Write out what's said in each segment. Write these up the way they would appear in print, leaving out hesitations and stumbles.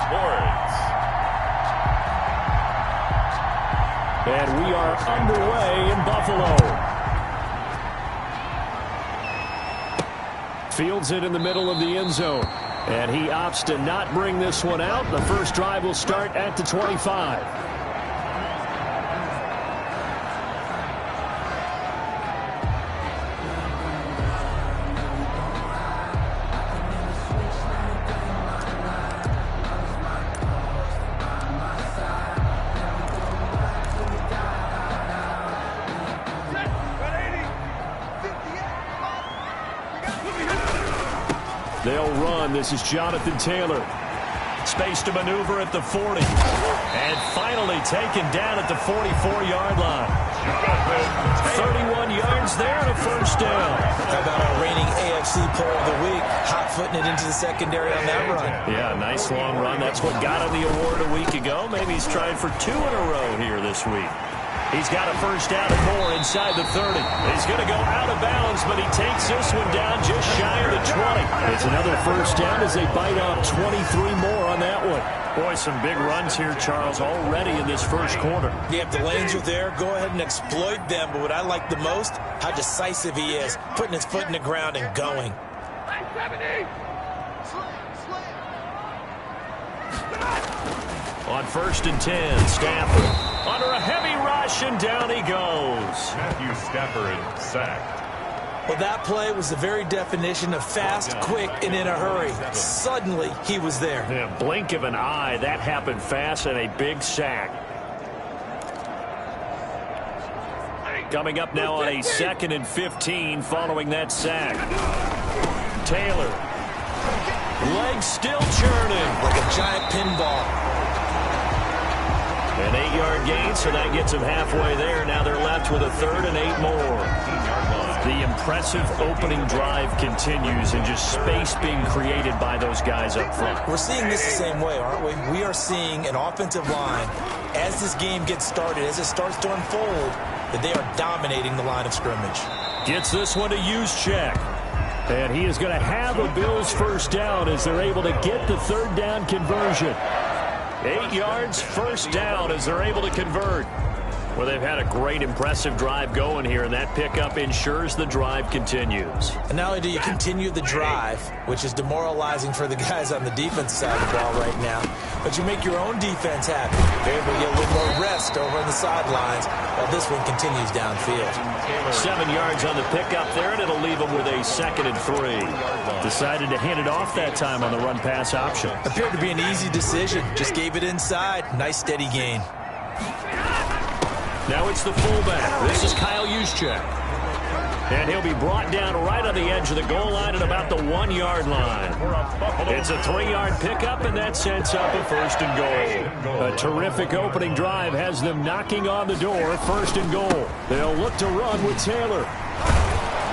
Sports. And we are underway in Buffalo. Fields it in the middle of the end zone. And he opts to not bring this one out. The first drive will start at the 25. They'll run. This is Jonathan Taylor. Space to maneuver at the 40. And finally taken down at the 44-yard line. 31 yards there and a first down. How about our reigning AFC Player of the Week, hot-footing it into the secondary on that run? Yeah, nice long run. That's what got him the award a week ago. Maybe he's trying for 2 in a row here this week. He's got a first down and more inside the 30. He's going to go out of bounds, but he takes this one down just shy of the 20. It's another first down as they bite off 23 more on that one. Boy, some big runs here, Charles, already in this first quarter. Yeah, if the lanes are there, go ahead and exploit them. But what I like the most, how decisive he is, putting his foot in the ground and going. On 1st and 10, Stafford under a heavy rush, and down he goes. Matthew Stafford sacked. Well, that play was the very definition of fast, quick, and in a hurry. Suddenly, he was there. In a blink of an eye, that happened fast, and a big sack. Coming up now on a 2nd and 15 following that sack. Taylor. Legs still churning. Like a giant pinball. An 8-yard gain, so that gets them halfway there. Now they're left with a 3rd and 8 more. The impressive opening drive continues, and just space being created by those guys up front. We're seeing this the same way, aren't we? We are seeing an offensive line, as this game gets started, as it starts to unfold, that they are dominating the line of scrimmage. Gets this one to Juszczyk. And he is going to have a Bills first down as they're able to get the 3rd down conversion. 8 yards, first down as they're able to convert. Well, they've had a great, impressive drive going here, and that pickup ensures the drive continues. And not only do you continue the drive, which is demoralizing for the guys on the defensive side of the ball right now, but you make your own defense happy. They're able to get a little more rest over on the sidelines while this one continues downfield. 7 yards on the pickup there, and it'll leave them with a 2nd and 3. Decided to hand it off that time on the run-pass option. Appeared to be an easy decision. Just gave it inside. Nice, steady gain. Now it's the fullback. This is Kyle Juszczyk. And he'll be brought down right on the edge of the goal line at about the 1-yard line. It's a 3-yard pickup, and that sets up a 1st and goal. A terrific opening drive has them knocking on the door, 1st and goal. They'll look to run with Taylor.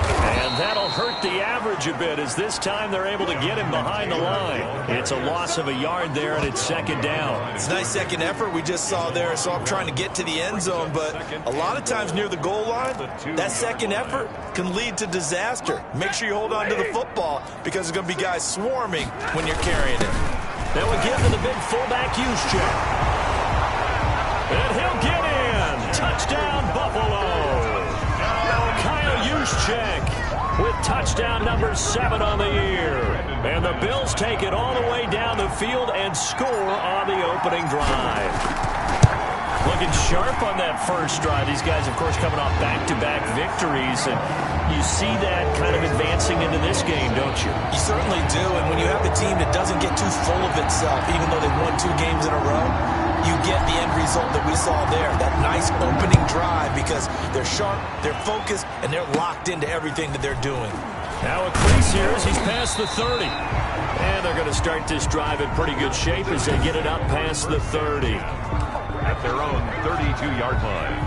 And that'll hurt the average a bit as this time they're able to get him behind the line. It's a loss of a yard there, and it's 2nd down. It's a nice second effort we just saw there, so I'm trying to get to the end zone, but a lot of times near the goal line, that second effort can lead to disaster. Make sure you hold on to the football because there's going to be guys swarming when you're carrying it. Then we give to the big fullback, Juszczyk. And he'll get in. Touchdown, Buffalo. Kyle Juszczyk with touchdown number 7 on the year. And the Bills take it all the way down the field and score on the opening drive. Looking sharp on that first drive. These guys, of course, coming off back-to-back victories. And you see that kind of advancing into this game, don't you? You certainly do. And when you have a team that doesn't get too full of itself, even though they've won 2 games in a row, you get the end result that we saw there, that nice opening drive, because they're sharp, they're focused, and they're locked into everything that they're doing. Now a crease here as he's past the 30. And they're going to start this drive in pretty good shape as they get it up past the 30. At their own 32-yard line.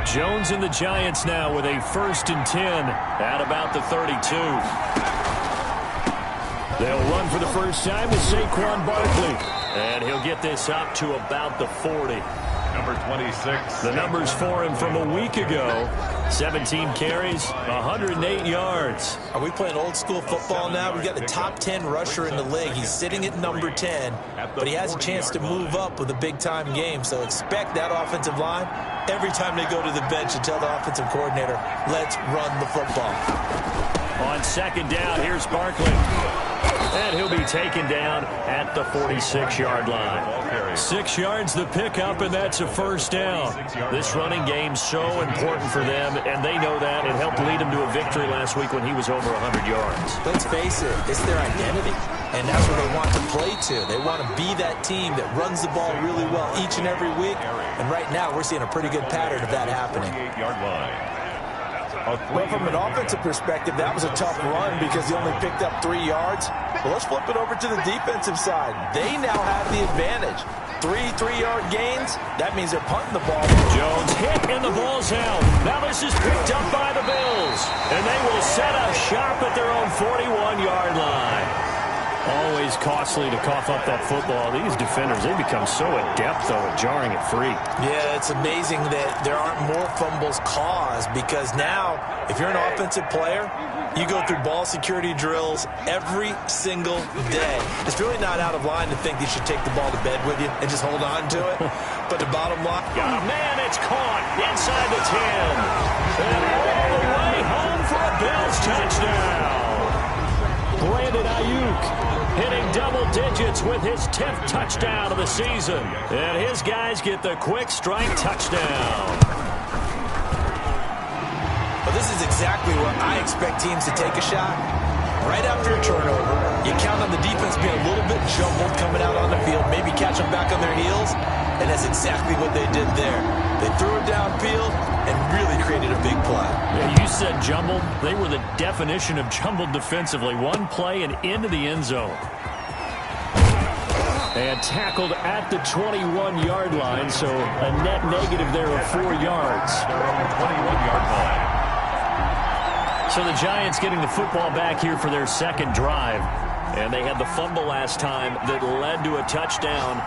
Jones and the Giants now with a 1st and 10 at about the 32. They'll run for the first time with Saquon Barkley. And he'll get this up to about the 40. Number 26. The numbers for him from a week ago. 17 carries, 108 yards. Are we playing old school football now? We've got the top 10 rusher in the league. He's sitting at number 10, but he has a chance to move up with a big-time game. So expect that offensive line every time they go to the bench and tell the offensive coordinator, let's run the football. On second down, here's Barkley. And he'll be taken down at the 46-yard line. 6 yards the pickup, and that's a first down. This running game's so important for them, and they know that. It helped lead them to a victory last week when he was over 100 yards. Let's face it, it's their identity, and that's what they want to play to. They want to be that team that runs the ball really well each and every week, and right now we're seeing a pretty good pattern of that happening. Well, from an offensive perspective, that was a tough run because he only picked up 3 yards. Well, let's flip it over to the defensive side. They now have the advantage. 3 3-yard gains, that means they're punting the ball. Jones hit and the ball's out. Now this is picked up by the Bills. And they will set up shop at their own 41-yard line. Always costly to cough up that football. These defenders, they become so adept, though, at jarring it free. Yeah, it's amazing that there aren't more fumbles caused because now, if you're an offensive player, you go through ball security drills every single day. It's really not out of line to think you should take the ball to bed with you and just hold on to it. But the bottom line... Got a man, it's caught inside the 10. And all the way home for a Bills touchdown. Brandon Ayuk hitting double digits with his 10th touchdown of the season. And his guys get the quick strike touchdown. Well, this is exactly what I expect teams to take a shot. Right after a turnover, you count on the defense being a little bit jumbled coming out on the field, maybe catch them back on their heels, and that's exactly what they did there. They threw it downfield and really created a big play. Yeah, you said jumbled. They were the definition of jumbled defensively. One play and into the end zone. And tackled at the 21-yard line, so a net negative there of 4 yards. 21-yard line. So the Giants getting the football back here for their second drive. And they had the fumble last time that led to a touchdown.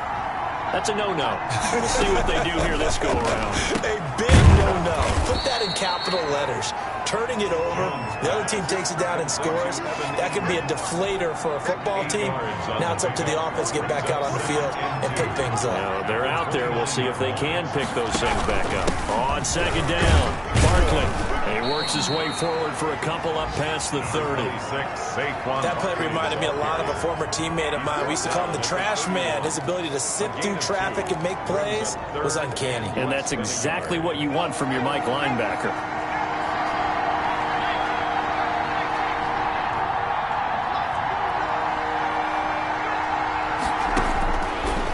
That's a no-no. We'll see what they do here this go-around. A big no-no. Put that in capital letters. Turning it over, the other team takes it down and scores. That could be a deflator for a football team. Now it's up to the offense to get back out on the field and pick things up. They're out there. We'll see if they can pick those things back up. On second down, Barkley. He works his way forward for a couple up past the 30. That play reminded me a lot of a former teammate of mine. We used to call him the trash man. His ability to sift through traffic and make plays was uncanny. And that's exactly what you want from your Mike linebacker.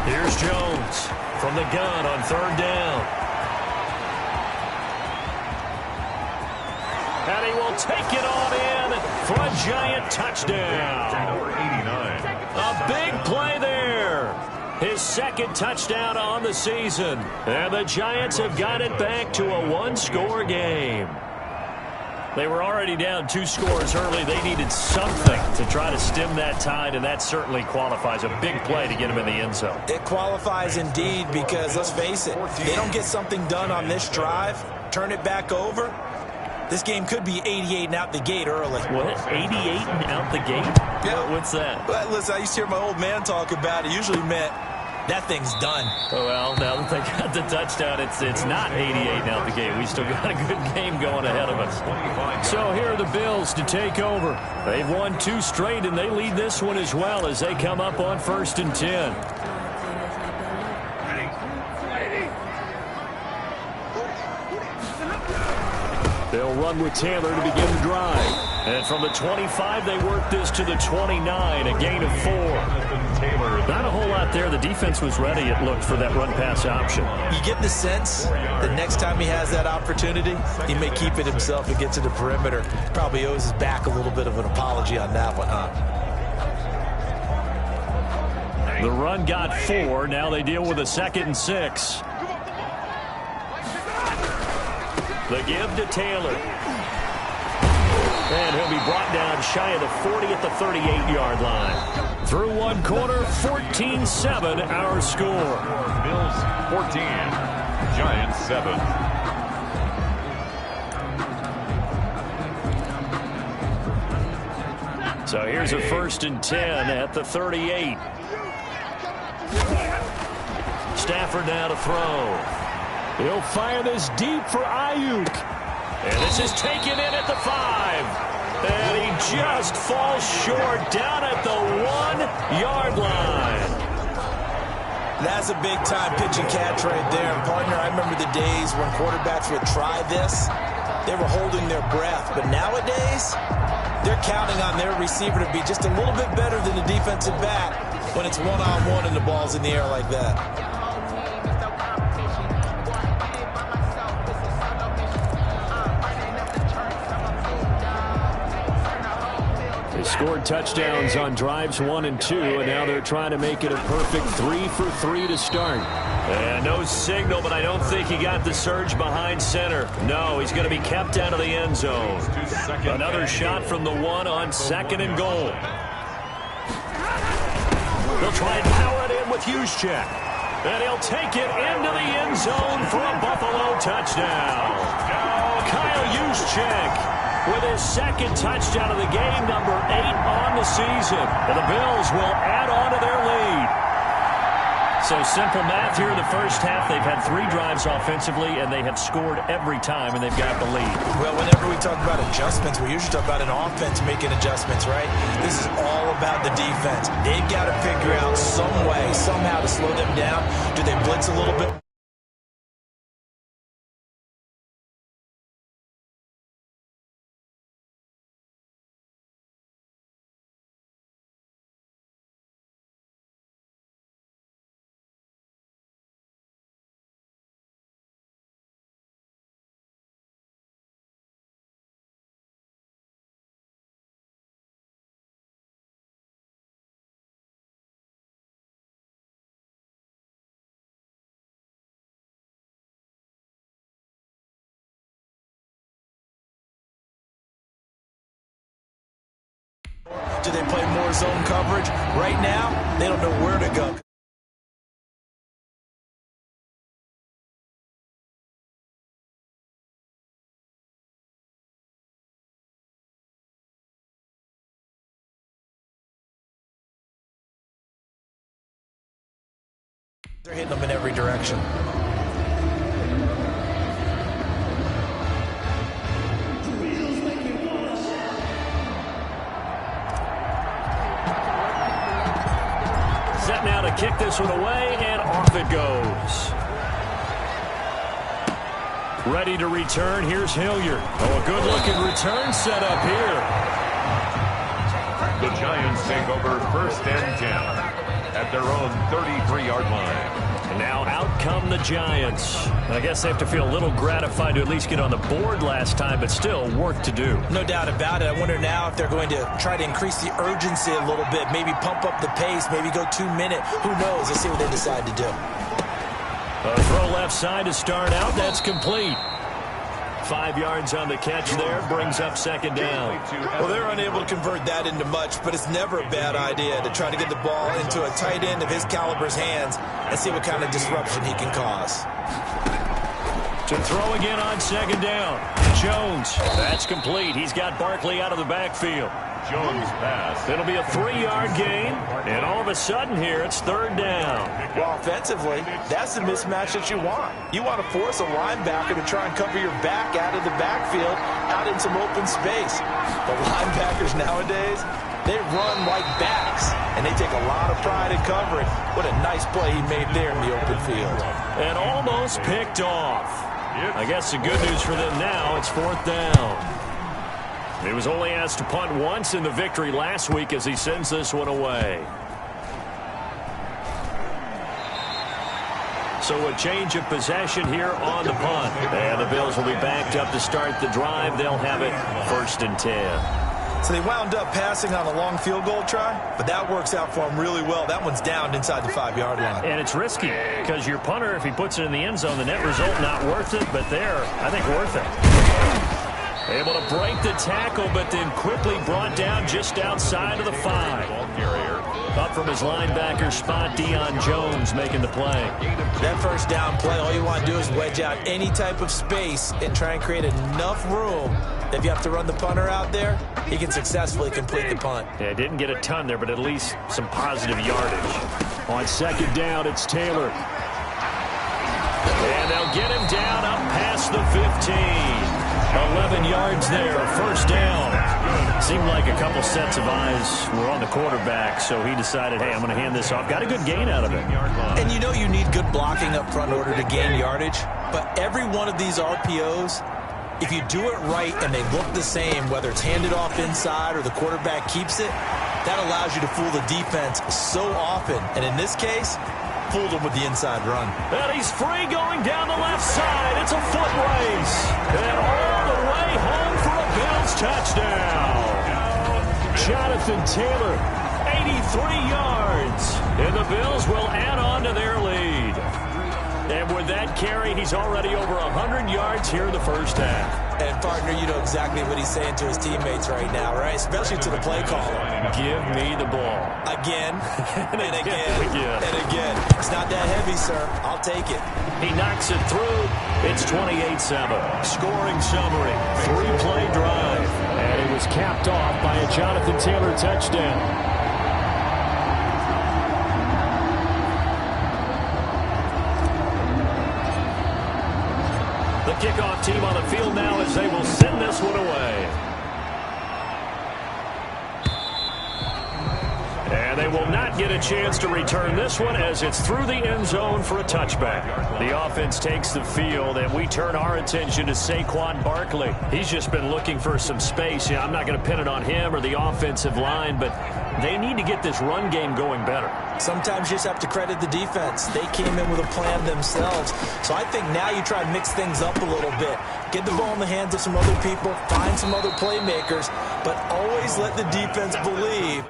Here's Jones from the gun on third down. And he will take it on in for a Giant touchdown. Number 89. A big play there. His second touchdown on the season. And the Giants have got it back to a one-score game. They were already down 2 scores early. They needed something to try to stem that tide, and that certainly qualifies. A big play to get him in the end zone. It qualifies indeed because, let's face it, they don't get something done on this drive, turn it back over, this game could be 88 and out the gate early. What? 88 and out the gate? Yeah. What's that? Well, listen, I used to hear my old man talk about it. Usually meant that thing's done. Well, now that they got the touchdown, it's not 88 and out the gate. We still got a good game going ahead of us. So here are the Bills to take over. They've won 2 straight, and they lead this one as well as they come up on 1st and 10. They'll run with Taylor to begin the drive. And from the 25, they work this to the 29, a gain of 4. Not a whole lot there. The defense was ready, it looked, for that run-pass option. You get the sense that next time he has that opportunity, he may keep it himself and get to the perimeter. Probably owes his back a little bit of an apology on that one, huh? The run got 4. Now they deal with a 2nd and 6. The give to Taylor. And he'll be brought down shy of the 40 at the 38-yard line. Through one quarter, 14-7 our score. Bills 14. Giants 7. So here's a 1st and 10 at the 38. Stafford now to throw. He'll fire this deep for Ayuk. And this is taken in at the 5. And he just falls short down at the 1-yard line. That's a big-time pitch and catch right there. And partner, I remember the days when quarterbacks would try this. They were holding their breath. But nowadays, they're counting on their receiver to be just a little bit better than the defensive back when it's one-on-one and the ball's in the air like that. They scored touchdowns on drives 1 and 2, and now they're trying to make it a perfect 3 for 3 to start. And no signal, but I don't think he got the surge behind center. No, he's going to be kept out of the end zone. Another shot from the 1 on 2nd and goal. They'll try and power it in with Juszczyk. And he'll take it into the end zone for a Buffalo touchdown. Kyle Juszczyk with his 2nd touchdown of the game, number 8 on the season. And the Bills will add on to their lead. So simple math here in the first half. They've had 3 drives offensively, and they have scored every time, and they've got the lead. Well, whenever we talk about adjustments, we usually talk about an offense making adjustments, right? This is all about the defense. They've got to figure out some way, somehow to slow them down. Do they blitz a little bit? Do they play more zone coverage? Right now, they don't know where to go. They're hitting them in every direction. Set now to kick this one away, and off it goes. Ready to return. Here's Hilliard. Oh, a good-looking return set up here. The Giants take over 1st and 10 at their own 33-yard line. And now out come the Giants. I guess they have to feel a little gratified to at least get on the board last time, but still work to do. No doubt about it. I wonder now if they're going to try to increase the urgency a little bit, maybe pump up the pace, maybe go 2-minute. Who knows? Let's see what they decide to do. A throw left side to start out. That's complete. 5 yards on the catch there, brings up 2nd down. Well, they're unable to convert that into much, but it's never a bad idea to try to get the ball into a tight end of his caliber's hands and see what kind of disruption he can cause. To throw again on 2nd down. Jones, that's complete. He's got Barkley out of the backfield. Jones pass. It'll be a 3-yard gain, and all of a sudden here it's 3rd down. Well, offensively, that's the mismatch that you want. You want to force a linebacker to try and cover your back out of the backfield, out in some open space. The linebackers nowadays, they run like backs, and they take a lot of pride in covering. What a nice play he made there in the open field. And almost picked off. I guess the good news for them now, it's 4th down. He was only asked to punt once in the victory last week as he sends this one away. So a change of possession here on the punt. And the Bills will be backed up to start the drive. They'll have it 1st and 10. So they wound up passing on a long field goal try, but that works out for them really well. That one's down inside the 5-yard line. And it's risky because your punter, if he puts it in the end zone, the net result not worth it, but there, I think worth it. Able to break the tackle, but then quickly brought down just outside of the 5. Ball carrier. Up from his linebacker spot, Deion Jones making the play. That first down play, all you want to do is wedge out any type of space and try and create enough room. If you have to run the punter out there, he can successfully complete the punt. Yeah, didn't get a ton there, but at least some positive yardage. On second down, it's Taylor. And they'll get him down up past the 15. 11 yards there, first down. Seemed like a couple sets of eyes were on the quarterback, so he decided, hey, I'm going to hand this off. Got a good gain out of it. And you know you need good blocking up front in order to gain yardage, but every one of these RPOs, if you do it right and they look the same, whether it's handed off inside or the quarterback keeps it, that allows you to fool the defense so often. And in this case, fooled him with the inside run. And he's free going down the left side. It's a foot race. And all the way home for a Bills touchdown. Jonathan Taylor, 83 yards. And the Bills will add on to their lead. And with that carry, he's already over 100 yards here in the first half. And, partner, you know exactly what he's saying to his teammates right now, right? Especially to the play caller. Give me the ball. Again, and again, again. and again. It's not that heavy, sir. I'll take it. He knocks it through. It's 28-7. Scoring summary. 3-play drive. And it was capped off by a Jonathan Taylor touchdown. The kickoff team on the field now as they will send this one away. And they will not get a chance to return this one as it's through the end zone for a touchback. The offense takes the field, and we turn our attention to Saquon Barkley. He's just been looking for some space. Yeah, I'm not going to pin it on him or the offensive line, but they need to get this run game going better. Sometimes you just have to credit the defense. They came in with a plan themselves. So I think now you try to mix things up a little bit. Get the ball in the hands of some other people, find some other playmakers, but always let the defense believe.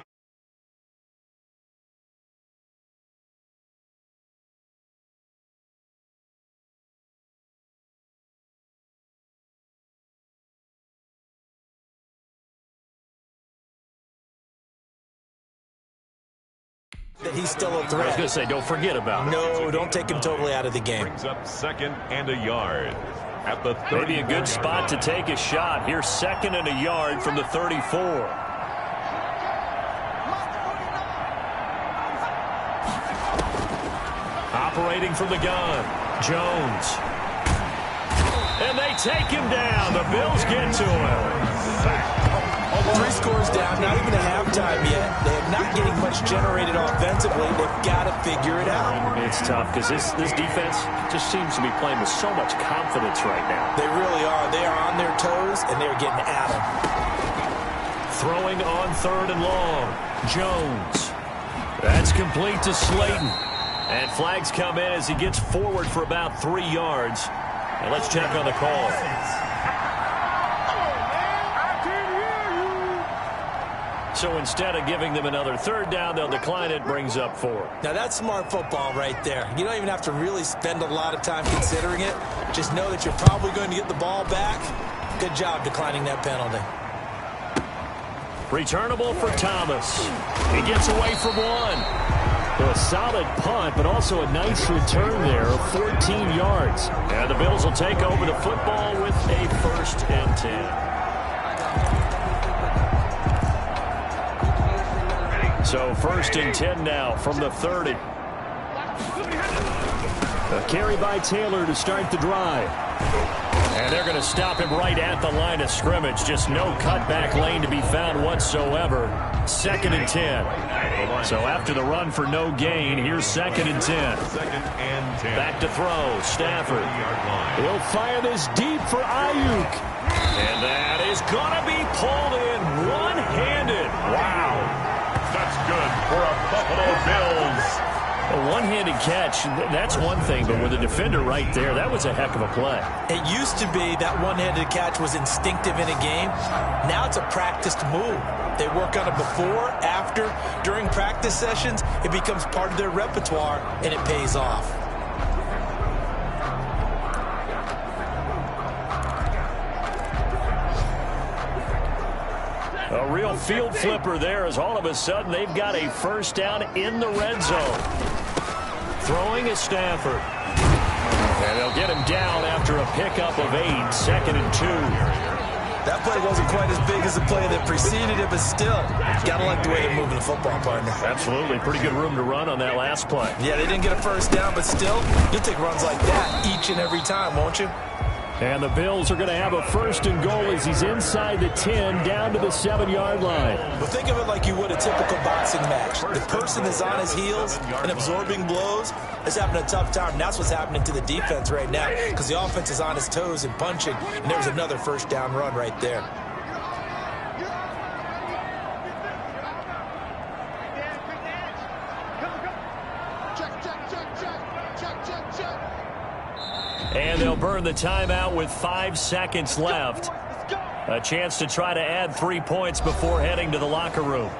That he's still a threat. I was going to say, don't forget about it. No, don't take him totally out of the game. Brings up second and a yard. At the 30. Maybe a good spot to take a shot. Here's second and a yard from the 34. Operating from the gun, Jones. And they take him down. The Bills get to him. 3 scores down, not even a halftime yet. They're not getting much generated offensively. They've got to figure it out. It's tough because this defense just seems to be playing with so much confidence right now. They really are. They are on their toes, and they're getting at them. Throwing on third and long. Jones. That's complete to Slayton. And flags come in as he gets forward for about 3 yards. And let's check on the call. So instead of giving them another third down, they'll decline it, brings up 4. Now that's smart football right there. You don't even have to really spend a lot of time considering it. Just know that you're probably going to get the ball back. Good job declining that penalty. Returnable for Thomas. He gets away from one. So a solid punt, but also a nice return there of 14 yards. And the Bills will take over the football with a 1st and 10. So 1st and 10 now from the 30. A carry by Taylor to start the drive. And they're going to stop him right at the line of scrimmage. Just no cutback lane to be found whatsoever. 2nd and 10. So after the run for no gain, here's 2nd and 10. 2nd and 10. Back to throw, Stafford. He'll fire this deep for Ayuk. And that is going to be pulled in one-handed. Wow. That's good for a Buffalo Bills. A one-handed catch, that's one thing, but with a defender right there, that was a heck of a play. It used to be that one-handed catch was instinctive in a game. Now it's a practiced move. They work on it before, after, during practice sessions. It becomes part of their repertoire, and it pays off. A real field flipper there as all of a sudden they've got a first down in the red zone. Throwing is Stafford. And they'll get him down after a pickup of 8, 2nd and 2. That play wasn't quite as big as the play that preceded it, but still, gotta like the way they're moving the football, partner. Absolutely. Pretty good room to run on that last play. Yeah, they didn't get a first down, but still, you'll take runs like that each and every time, won't you? And the Bills are going to have a 1st and goal as he's inside the 10, down to the 7-yard line. Well, think of it like you would a typical boxing match. The person is on his heels and absorbing blows is having a tough time. And that's what's happening to the defense right now because the offense is on his toes and punching, and there's another first down run right there. And they'll burn the timeout with 5 seconds left. A chance to try to add 3 points before heading to the locker room.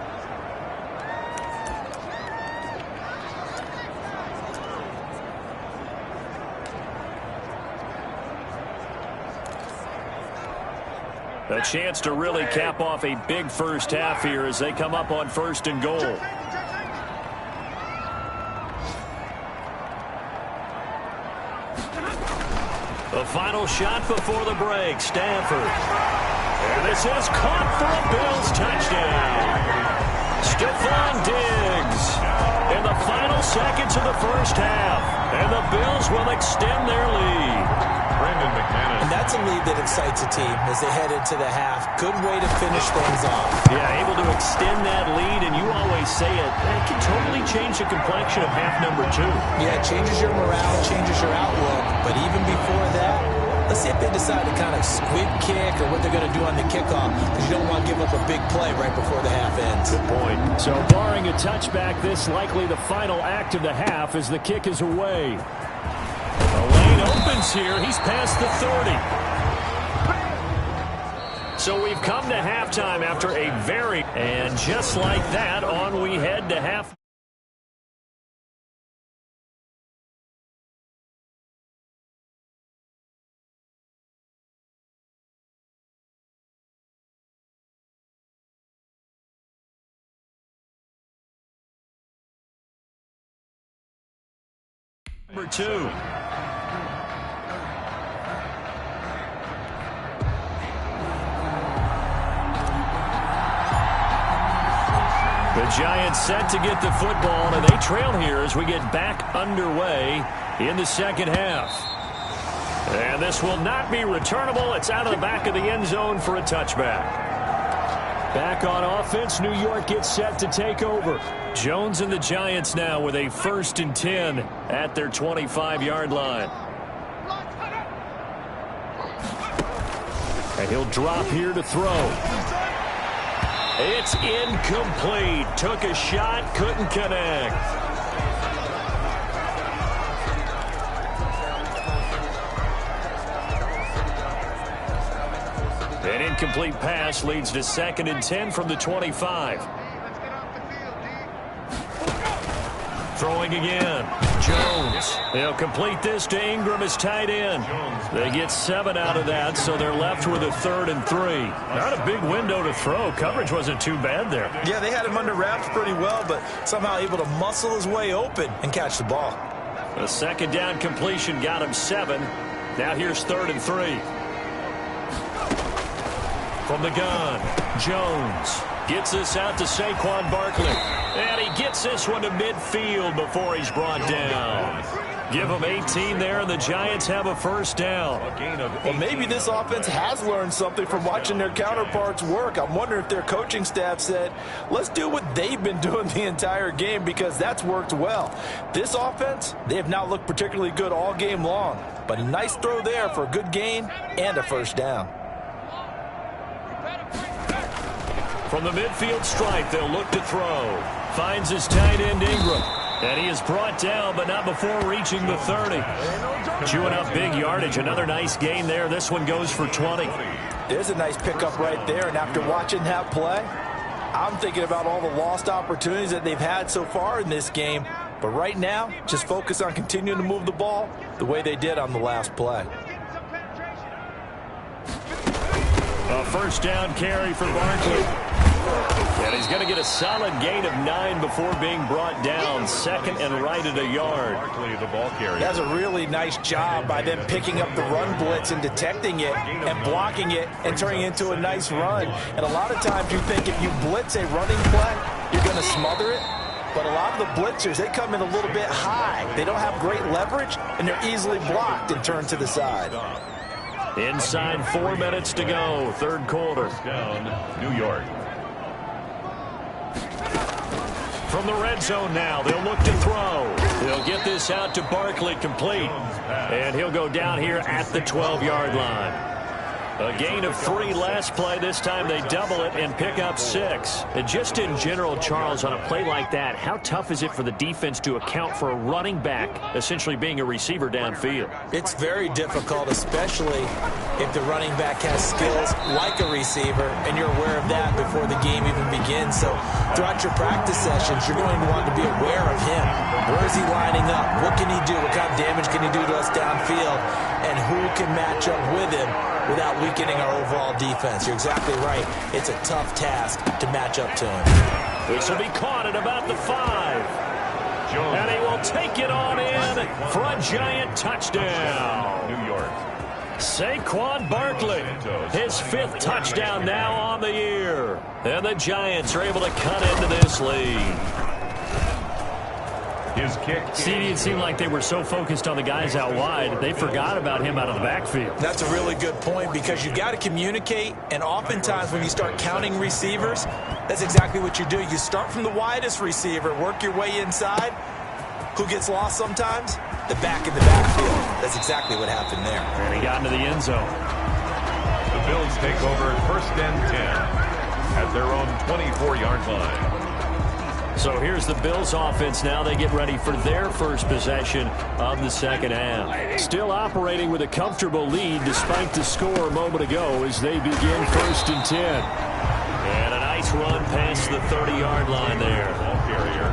A chance to really cap off a big first half here as they come up on 1st and goal. The final shot before the break, Stafford. And this is caught for a Bills touchdown. Stephon Diggs in the final seconds of the first half. And the Bills will extend their lead. And that's a lead that excites a team as they head into the half. Good way to finish things off. Yeah, able to extend that lead, and you always say it can totally change the complexion of half number 2. Yeah, it changes your morale, changes your outlook. But even before that, let's see if they decide to kind of squib kick or what they're going to do on the kickoff, because you don't want to give up a big play right before the half ends. Good point. So barring a touchback, this likely the final act of the half as the kick is away. The lane opens here. He's past the 30. So we've come to halftime after a very... And just like that, on we head to half... Number 2. The Giants set to get the football, and they trail here as we get back underway in the second half. And this will not be returnable. It's out of the back of the end zone for a touchback. Back on offense, New York gets set to take over. Jones and the Giants now with a 1st and 10 at their 25-yard line. And he'll drop here to throw. It's incomplete. Took a shot, couldn't connect. An incomplete pass leads to 2nd and 10 from the 25. Throwing again. Jones. They'll complete this to Ingram as tight end. They get 7 out of that, so they're left with a 3rd and 3. Not a big window to throw. Coverage wasn't too bad there. Yeah, they had him under wraps pretty well, but somehow able to muscle his way open and catch the ball. A 2nd down completion got him 7. Now here's 3rd and 3. From the gun, Jones gets this out to Saquon Barkley. And he gets this one to midfield before he's brought down. Give them 18 there, and the Giants have a 1st down. Well, maybe this offense has learned something from watching their counterparts work. I'm wondering if their coaching staff said, let's do what they've been doing the entire game, because that's worked well. This offense, they have not looked particularly good all game long. But a nice throw there for a good gain and a 1st down. From the midfield stripe, they'll look to throw. Finds his tight end, Ingram. And he is brought down, but not before reaching the 30. Chewing up big yardage. Another nice gain there. This one goes for 20. There's a nice pickup right there. And after watching that play, I'm thinking about all the lost opportunities that they've had so far in this game. But right now, just focus on continuing to move the ball the way they did on the last play. A 1st down carry for Barkley. he's going to get a solid gain of 9 before being brought down. Second and right at a yard. Barkley, the ball carrier. That's a really nice job by them picking up the run blitz and detecting it and blocking it and turning it into a nice run. And a lot of times you think if you blitz a running play, you're going to smother it. But a lot of the blitzers, they come in a little bit high. They don't have great leverage, and they're easily blocked and turned to the side. Inside 4 minutes to go, third quarter. Down, New York. From the red zone now, they'll look to throw. They'll get this out to Barkley, complete. And he'll go down here at the 12-yard line. A gain of 3 last play. This time they double it and pick up 6. And just in general, Charles, on a play like that, how tough is it for the defense to account for a running back essentially being a receiver downfield? It's very difficult, especially if the running back has skills like a receiver, and you're aware of that before the game even begins. So throughout your practice sessions, you're going to want to be aware of him. Where is he lining up? What can he do? What kind of damage can he do to us downfield? And who can match up with him without weakening our overall defense? You're exactly right. It's a tough task to match up to him. This will be caught at about the 5. And he will take it on in for a giant touchdown. New York. Saquon Barkley, his 5th touchdown now on the year. And the Giants are able to cut into this lead. His kick. CD, it seemed like they were so focused on the guys out wide, they forgot about him out of the backfield. That's a really good point, because you've got to communicate, and oftentimes when you start counting receivers, that's exactly what you do. You start from the widest receiver, work your way inside. Who gets lost sometimes? The back in the backfield. That's exactly what happened there. And he got into the end zone. The Bills take over at 1st and 10 at their own 24-yard line. So here's the Bills offense now. They get ready for their first possession of the second half. Still operating with a comfortable lead despite the score a moment ago as they begin 1st and 10. And a nice run past the 30-yard line there.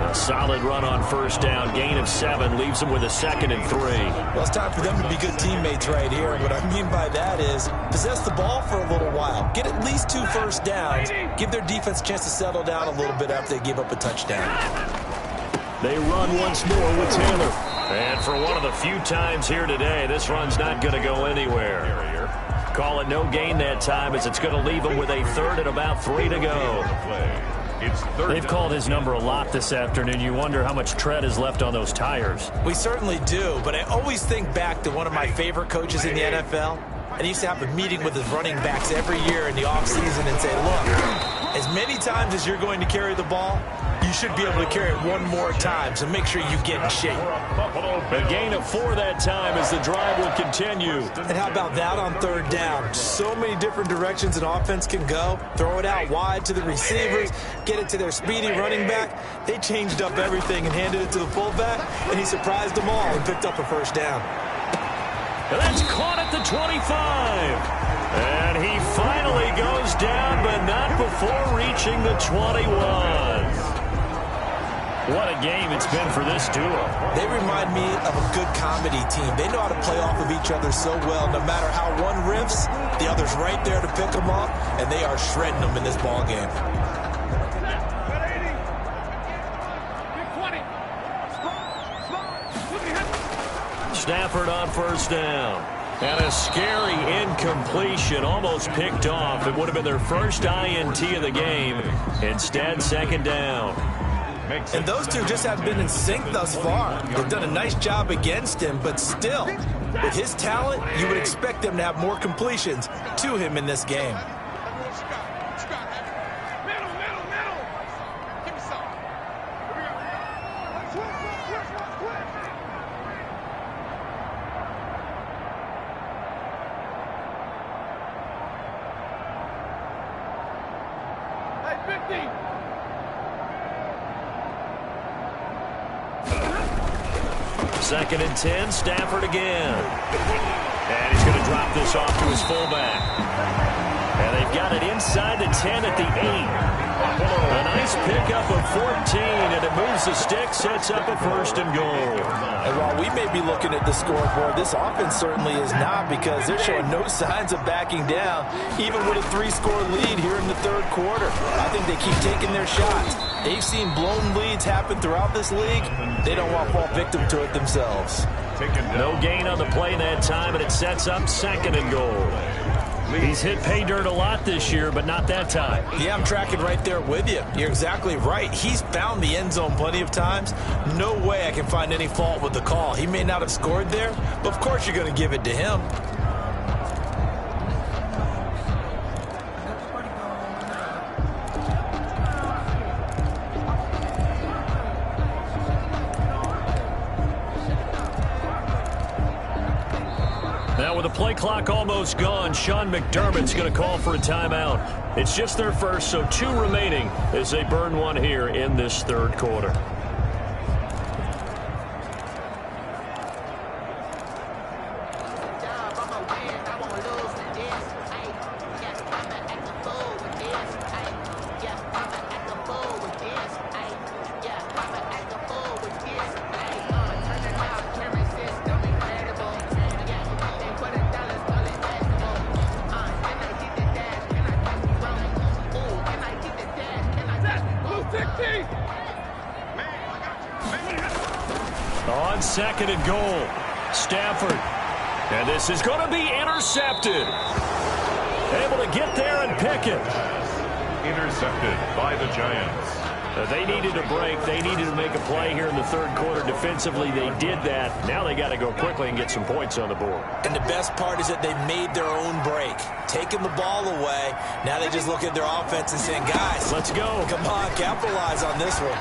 A solid run on 1st down. Gain of 7 leaves them with a 2nd and 3. Well, it's time for them to be good teammates right here. What I mean by that is possess the ball for a little while. Get at least 2 first downs. Give their defense a chance to settle down a little bit after they give up a touchdown. They run once more with Taylor. And for one of the few times here today, this run's not going to go anywhere. Call it no gain that time, as it's going to leave them with a 3rd and about 3 to go. They've called his number a lot this afternoon. You wonder how much tread is left on those tires. We certainly do, but I always think back to one of my favorite coaches in the NFL. And he used to have a meeting with his running backs every year in the offseason and say, look, as many times as you're going to carry the ball, you should be able to carry it one more time, so make sure you get in shape. A gain of 4 that time as the drive will continue. And how about that on 3rd down? So many different directions an offense can go. Throw it out wide to the receivers, get it to their speedy running back. They changed up everything and handed it to the fullback, and he surprised them all and picked up a 1st down. And that's caught at the 25. And he finally goes down, but not before reaching the 21. What a game it's been for this duo. They remind me of a good comedy team. They know how to play off of each other so well. No matter how one riffs, the other's right there to pick them up, and they are shredding them in this ball game. Stafford on 1st down. And a scary incompletion, almost picked off. It would have been their first INT of the game. Instead, 2nd down. And those two just haven't been in sync thus far. They've done a nice job against him, but still, with his talent, you would expect them to have more completions to him in this game. Second and 10, Stafford again. And he's going to drop this off to his fullback. And they've got it inside the 10 at the 8. A nice pickup of 14, and it moves the stick, sets up a 1st and goal. And while we may be looking at the scoreboard, this offense certainly is not, because they're showing no signs of backing down, even with a 3-score lead here in the 3rd quarter. I think they keep taking their shots. They've seen blown leads happen throughout this league. They don't want to fall victim to it themselves. No gain on the play that time, and it sets up 2nd and goal. He's hit pay dirt a lot this year, but not that time. Yeah, I'm tracking right there with you. You're exactly right. He's found the end zone plenty of times. No way I can find any fault with the call. He may not have scored there, but of course you're going to give it to him. Now with the play clock almost gone, Sean McDermott's going to call for a timeout. It's just their first, so 2 remaining as they burn one here in this 3rd quarter. On 2nd and goal, Stafford. And this is going to be intercepted. Able to get there and pick it. Intercepted by the Giants. They needed a break. They needed to make a play here in the 3rd quarter. Defensively, they did that. Now they got to go quickly and get some points on the board. And the best part is that they made their own break. Taking the ball away. Now they just look at their offense and saying, guys, let's go. Come on, capitalize on this one.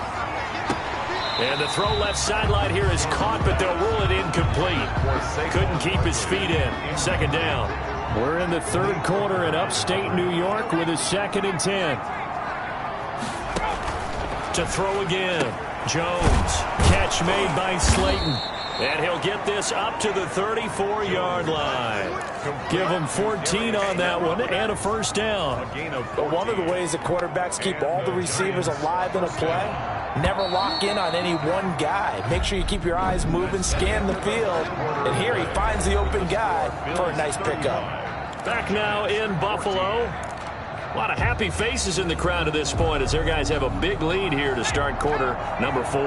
And the throw left sideline here is caught, but they'll rule it incomplete. Couldn't keep his feet in. 2nd down. We're in the 3rd quarter in upstate New York with a 2nd and 10. To throw again. Jones. Catch made by Slayton. And he'll get this up to the 34-yard line. Give him 14 on that one and a 1st down. But one of the ways that quarterbacks keep all the receivers alive in a play, never lock in on any one guy. Make sure you keep your eyes moving, scan the field. And here he finds the open guy for a nice pickup. Back now in Buffalo. A lot of happy faces in the crowd at this point as their guys have a big lead here to start quarter number 4.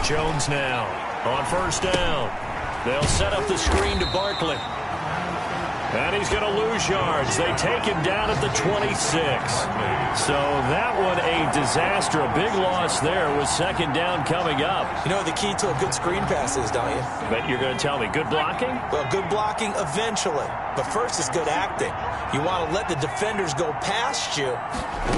Jones now on 1st down. They'll set up the screen to Barkley. And he's going to lose yards. They take him down at the 26. So that one a disaster. A big loss there with 2nd down coming up. You know what the key to a good screen pass is, don't you? But you're going to tell me good blocking? Well, good blocking eventually. But first is good acting. You want to let the defenders go past you,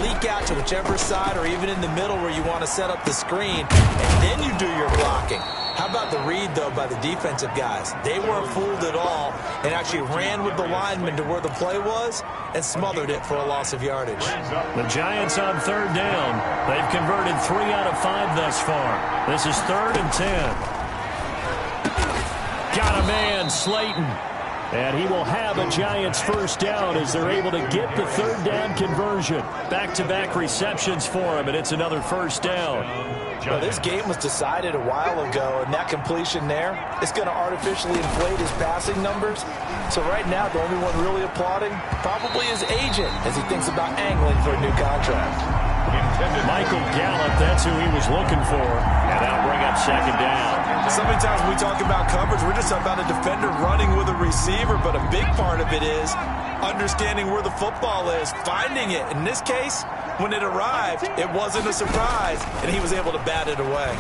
leak out to whichever side or even in the middle where you want to set up the screen, and then you do your blocking. How about the read, though, by the defensive guys? They weren't fooled at all and actually ran with the lineman to where the play was and smothered it for a loss of yardage. The Giants on 3rd down. They've converted 3 out of 5 thus far. This is 3rd and 10. Got a man, Slayton. And he will have a Giants 1st down as they're able to get the 3rd down conversion. Back-to-back receptions for him, and it's another 1st down. Well, this game was decided a while ago, and that completion there is going to artificially inflate his passing numbers. So right now, the only one really applauding probably his agent as he thinks about angling for a new contract. Michael Gallup, that's who he was looking for, and that'll bring up 2nd down. So many times when we talk about coverage, we're just talking about a defender running with a receiver, but a big part of it is understanding where the football is, finding it. In this case, when it arrived, it wasn't a surprise, and he was able to bat it away.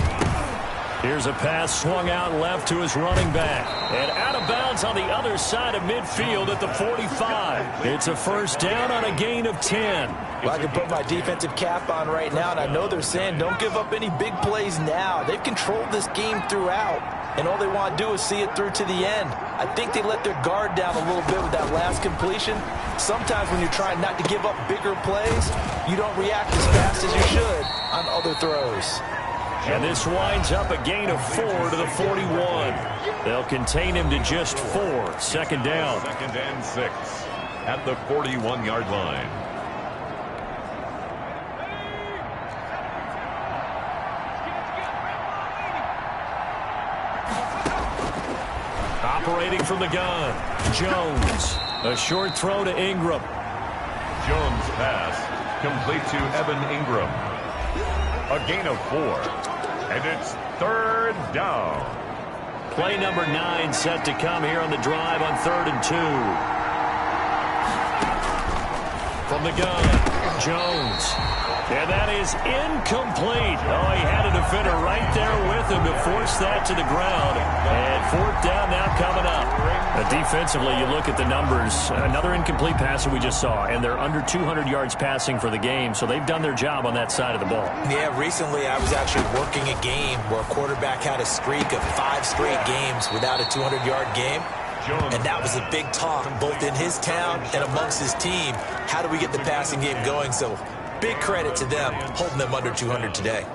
Here's a pass swung out left to his running back. And out of bounds on the other side of midfield at the 45. It's a 1st down on a gain of 10. Well, I can put my defensive cap on right now, and I know they're saying don't give up any big plays now. They've controlled this game throughout, and all they want to do is see it through to the end. I think they let their guard down a little bit with that last completion. Sometimes when you're trying not to give up bigger plays, you don't react as fast as you should on other throws. And this winds up a gain of 4 to the 41. They'll contain him to just 4. 2nd down. 2nd and 6. at the 41-yard line. Operating from the gun, Jones. A short throw to Ingram. Jones' pass complete to Evan Ingram. A gain of 4. And it's 3rd down. Play number 9 set to come here on the drive on 3rd and 2. From the gun, Jones. And that is incomplete. Oh, he had a defender right there with him to force that to the ground. And 4th down now coming up. Defensively, you look at the numbers. Another incomplete pass that we just saw, and they're under 200 yards passing for the game, so they've done their job on that side of the ball. Yeah, recently I was actually working a game where a quarterback had a streak of 5 straight games without a 200-yard game. And that was a big talk, both in his town and amongst his team. How do we get the passing game going? So big credit to them, holding them under 200 today.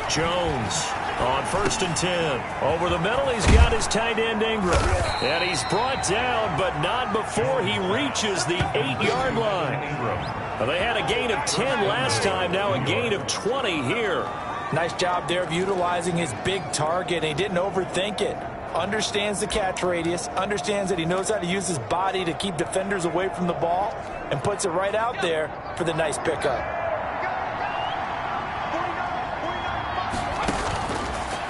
Jones on 1st and 10. Over the middle, he's got his tight end Ingram. And he's brought down, but not before he reaches the 8-yard line. They had a gain of 10 last time, now a gain of 20 here. Nice job there of utilizing his big target. He didn't overthink it. Understands the catch radius, understands that he knows how to use his body to keep defenders away from the ball, and puts it right out there for the nice pickup.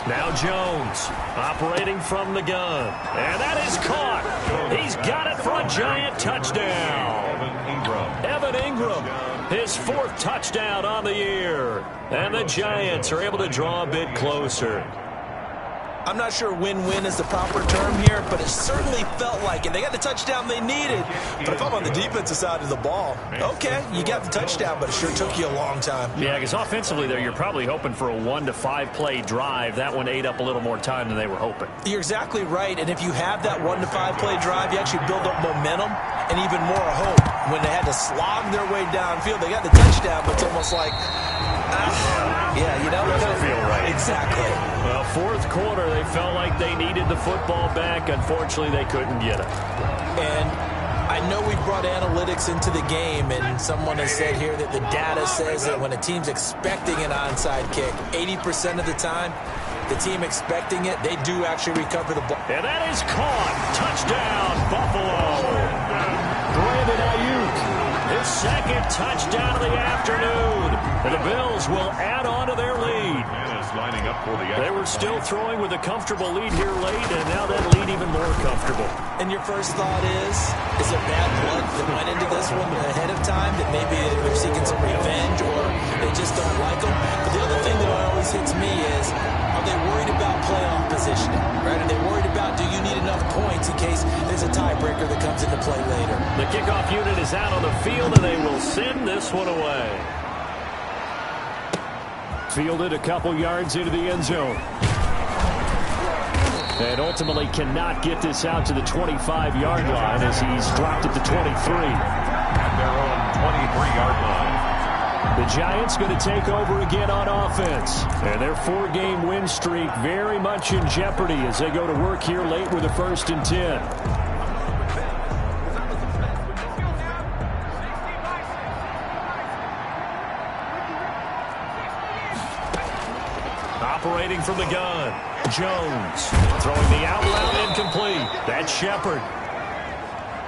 Now Jones operating from the gun. And that is caught. He's got it for a giant touchdown. Evan Ingram, his 4th touchdown on the year. And the Giants are able to draw a bit closer. I'm not sure win-win is the proper term here, but it certainly felt like it. They got the touchdown they needed. But if I'm on the defensive side of the ball, okay, you got the touchdown, but it sure took you a long time. Yeah, because offensively there, you're probably hoping for a 1 to 5 play drive. That one ate up a little more time than they were hoping. You're exactly right, and if you have that 1 to 5 play drive, you actually build up momentum and even more hope. When they had to slog their way downfield, they got the touchdown, but it's almost like, yeah, you know, it doesn't feel right. Exactly. Well, 4th quarter, they felt like they needed the football back. Unfortunately, they couldn't get it. And I know we brought analytics into the game, and someone has said here that the data says that when a team's expecting an onside kick, 80% of the time, the team expecting it, they do actually recover the ball. And that is caught. Touchdown, Buffalo. Brandon Ayuk, his 2nd touchdown of the afternoon. And the Bills will add on to their lead. Lining up for the They were still throwing with a comfortable lead here late, and now that lead even more comfortable. And your first thought is it bad blood that went into this one ahead of time, that maybe they're seeking some revenge or they just don't like them? But the other thing that always hits me is, are they worried about playoff positioning? Right? Are they worried about, do you need enough points in case there's a tiebreaker that comes into play later? The kickoff unit is out on the field, and they will send this one away. Fielded a couple yards into the end zone. And ultimately cannot get this out to the 25-yard line as he's dropped it to 23. At their own 23-yard line. The Giants going to take over again on offense. And their 4-game win streak very much in jeopardy as they go to work here late with a 1st and 10. Operating from the gun, Jones throwing the out route incomplete. That's Shepard.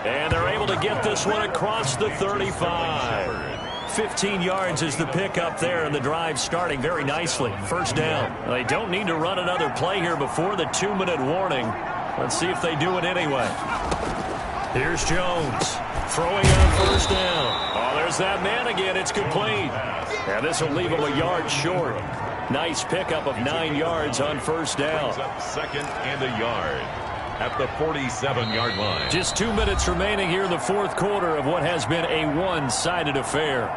And they're able to get this one across the 35. 15 yards is the pickup there, and the drive starting very nicely. 1st down. They don't need to run another play here before the 2-minute warning. Let's see if they do it anyway. Here's Jones throwing on 1st down. Oh, there's that man again. It's complete. And this will leave him a yard short. Nice pickup of 9 yards on 1st down. 2nd and a yard at the 47-yard line. Just 2 minutes remaining here in the 4th quarter of what has been a one-sided affair.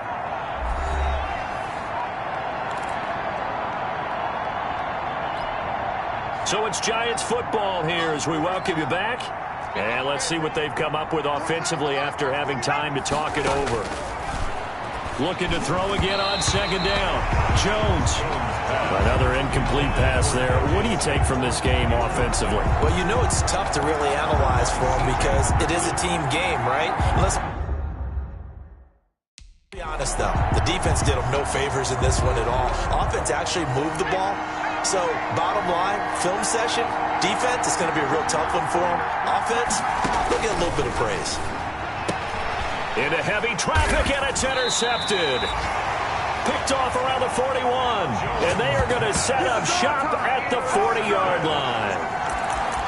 So it's Giants football here as we welcome you back. And let's see what they've come up with offensively after having time to talk it over. Looking to throw again on second down. Jones. Another incomplete pass there. What do you take from this game offensively? Well, you know it's tough to really analyze for them because it is a team game, right? Let's be honest, though. The defense did them no favors in this one at all. Offense actually moved the ball. So, bottom line, film session, defense, it's going to be a real tough one for them. Offense, they'll get a little bit of praise. Into heavy traffic, and it's intercepted. Picked off around the 41. And they are going to set up shop at the 40-yard line.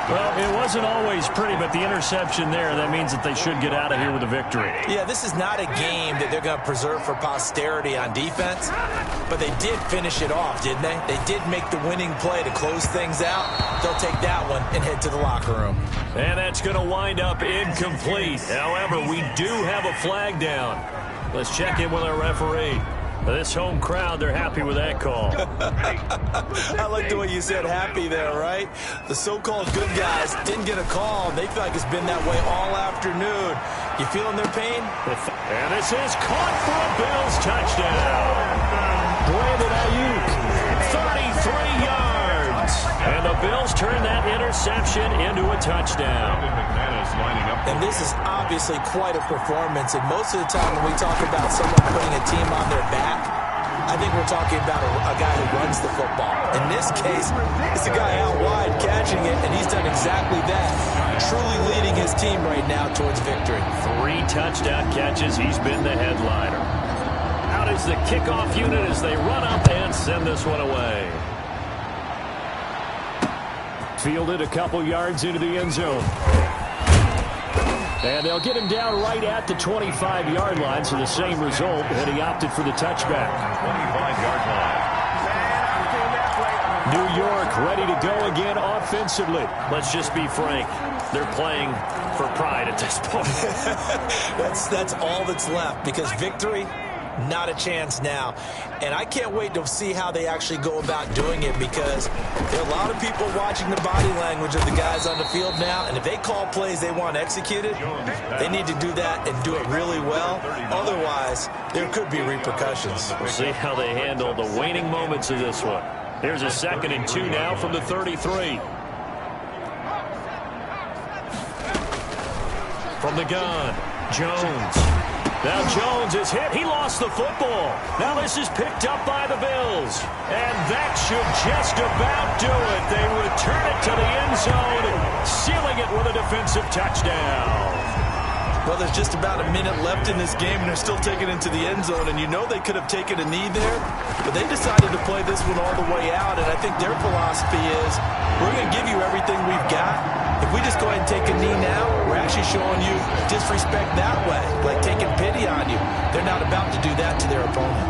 Well, it wasn't always pretty, but the interception there, that means that they should get out of here with a victory. Yeah, this is not a game that they're going to preserve for posterity on defense, but they did finish it off, didn't they? They did make the winning play to close things out. They'll take that one and head to the locker room. And that's going to wind up incomplete. However, we do have a flag down. Let's check in with our referee. This home crowd, they're happy with that call. I like the way you said happy there, right? The so-called good guys didn't get a call. They feel like it's been that way all afternoon. You feeling their pain? And this is caught for a Bills touchdown. Brandon Ayuk, 33 yards. And the Bills turn that interception into a touchdown. And this is obviously quite a performance. And most of the time when we talk about someone putting a team on their back, I think we're talking about a guy who runs the football. In this case, it's a guy out wide catching it, and he's done exactly that. Truly leading his team right now towards victory. 3 touchdown catches. He's been the headliner. Out is the kickoff unit as they run up and send this one away. Fielded a couple yards into the end zone. And they'll get him down right at the 25-yard line, so the same result, and he opted for the touchback. 25-yard line. New York ready to go again offensively. Let's just be frank. They're playing for pride at this point. That's all that's left, because victory, not a chance now. And I can't wait to see how they actually go about doing it, because there are a lot of people watching the body language of the guys on the field now, and if they call plays they want executed, they need to do that and do it really well. Otherwise, there could be repercussions. We'll see how they handle the waning moments of this one. Here's a 2nd and 2 now from the 33. From the gun, Jones. Now Jones is hit. He lost the football. Now this is picked up by the Bills. And that should just about do it. They return it to the end zone, sealing it with a defensive touchdown. Well, there's just about a minute left in this game, and they're still taking it into the end zone. And you know they could have taken a knee there, but they decided to play this one all the way out. And I think their philosophy is, we're going to give you everything we've got. If we just go ahead and take a knee now, we're actually showing you disrespect that way, like taking pity on you. They're not about to do that to their opponent.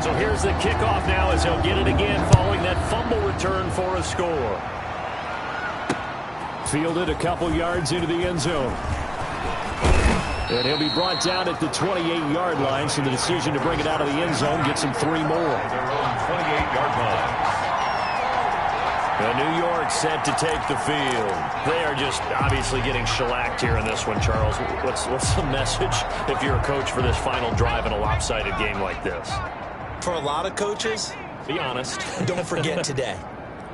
So here's the kickoff now as they'll get it again following that fumble return for a score. Fielded a couple yards into the end zone. And he'll be brought down at the 28-yard line, so the decision to bring it out of the end zone gets him 3 more. Their own 28-yard line. And New York set to take the field. They are just obviously getting shellacked here in this one, Charles. What's the message if you're a coach for this final drive in a lopsided game like this? For a lot of coaches, be honest. Don't forget today.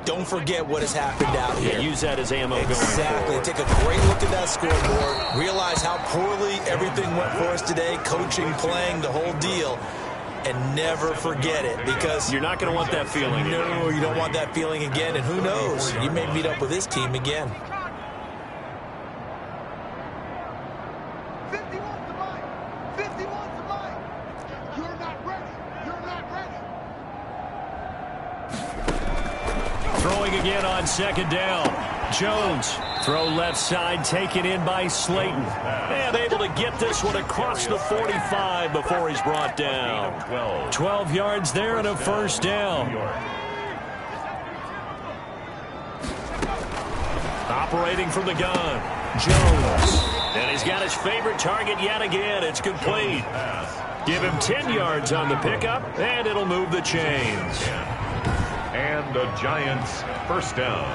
Don't forget what has happened out here. Yeah, use that as ammo going Exactly. forward. Take a great look at that scoreboard. Realize how poorly everything went for us today. Coaching, playing, the whole deal. And never forget it, because you're not going to want that feeling again. No, you don't want that feeling again. And who knows? You may meet up with this team again. 51 to Mike. 51 to Mike. You're not ready. You're not ready. Throwing again on 2nd down. Jones. Throw left side, taken in by Slayton. And able to get this one across the 45 before he's brought down. 12 yards there and a first down. Operating from the gun, Jones. And he's got his favorite target yet again. It's complete. Give him 10 yards on the pickup, and it'll move the chains. And the Giants first down.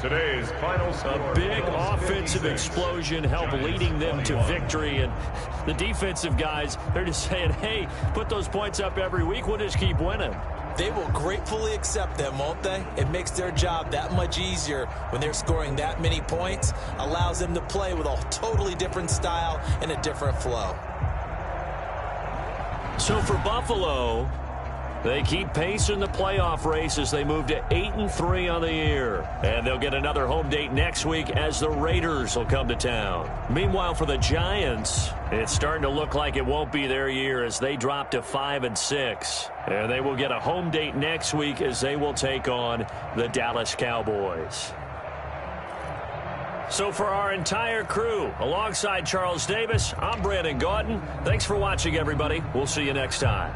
Today's final score. A big offensive 56. explosion helped leading them to victory. And the defensive guys, they're just saying, hey, put those points up every week. We'll just keep winning. They will gratefully accept them, won't they? It makes their job that much easier when they're scoring that many points. Allows them to play with a totally different style and a different flow. So for Buffalo, they keep pace in the playoff race as they move to 8-3 on the year. And they'll get another home date next week as the Raiders will come to town. Meanwhile, for the Giants, it's starting to look like it won't be their year as they drop to 5-6. And they will get a home date next week as they will take on the Dallas Cowboys. So for our entire crew, alongside Charles Davis, I'm Brandon Gaudin. Thanks for watching, everybody. We'll see you next time.